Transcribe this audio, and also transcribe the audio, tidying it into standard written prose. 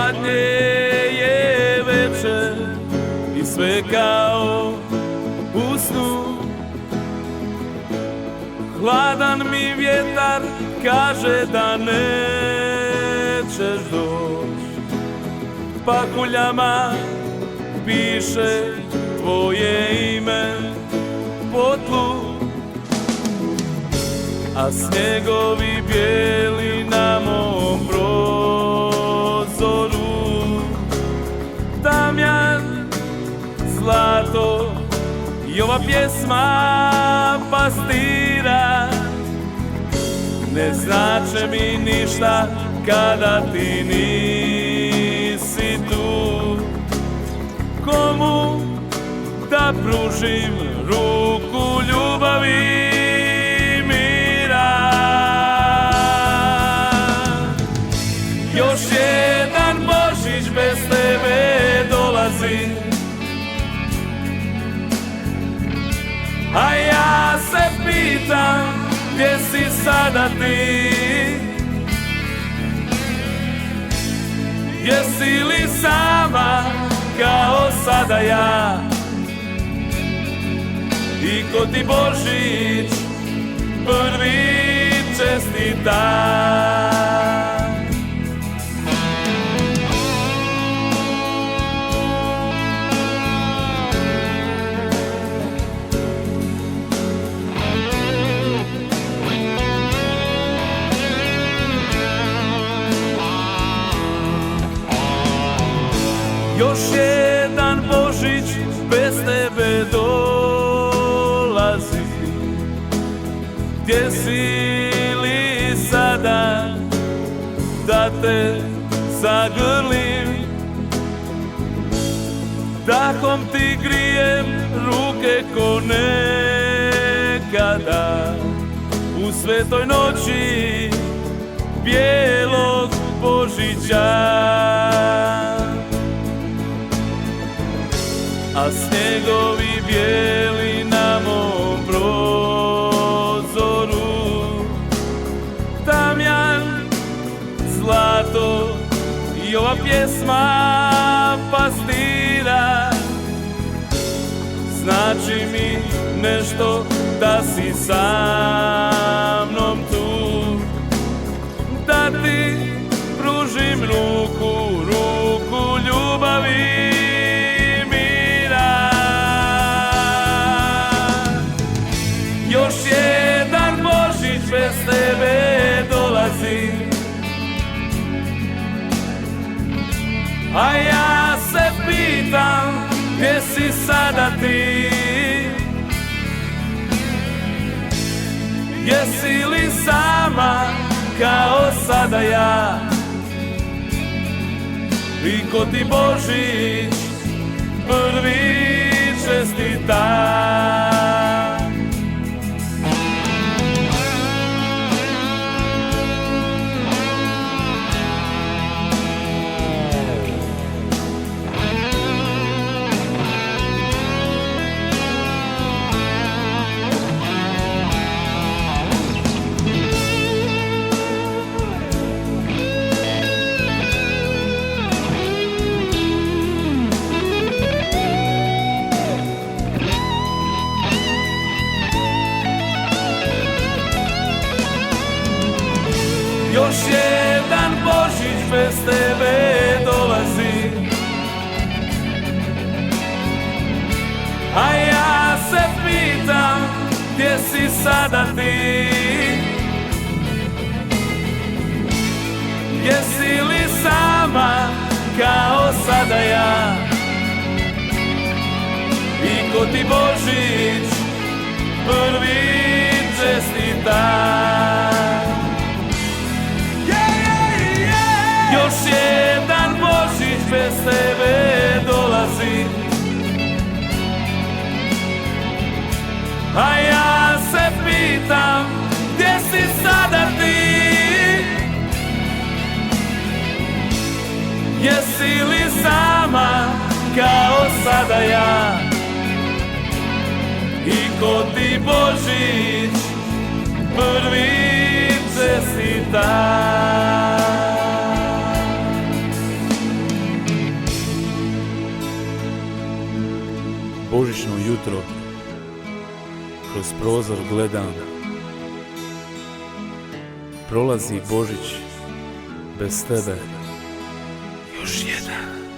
Hladnije je večer i sve kao u snu. Hladan mi vjetar kaže da nećeš doć, pakuljama piše tvoje ime po tlu, a snjegovi bijeli na mom prozoru. Damjan, zlato i ova pjesma pastira ne znače mi ništa kada ti nisi tu. Komu da pružim ruku ljubavi i mira? Još jedan Božić bez tebe dolazi, a ja se pitam gdje si sada ti? Jesi li sama kao sada ja? I ko ti Božić prvi čestita? Još jedan Božić bez tebe dolazi. Gdje si li sada da te zagrlim? Dahom ti grijem ruke ko nekada u svetoj noći bijelog Božića. A snjegovi bijeli na mom prozoru. Damjan, zlato i ova pjesma pastira znači mi nešto da si sa mnom tu. Da ti pružim ruku, ruku ljubavi. Još jedan Božić bez tebe dolazi, a ja se pitam gdje si sada ti? Jesi li sama kao sada ja? I ko ti Božić prvi čestita? Još jedan Božić bez tebe dolazi, a ja se pitam gdje si sada ti? Jesi li sama kao sada ja? I ko ti Božić prvi čestita? Još jedan Božić bez tebe dolazi, a ja se pitam gdje si sada ti? Jesi li sama kao sada ja? I ko ti Božić prvi čestita? jutro kroz prozor gledam, prolazi Božić bez tebe, još jedan.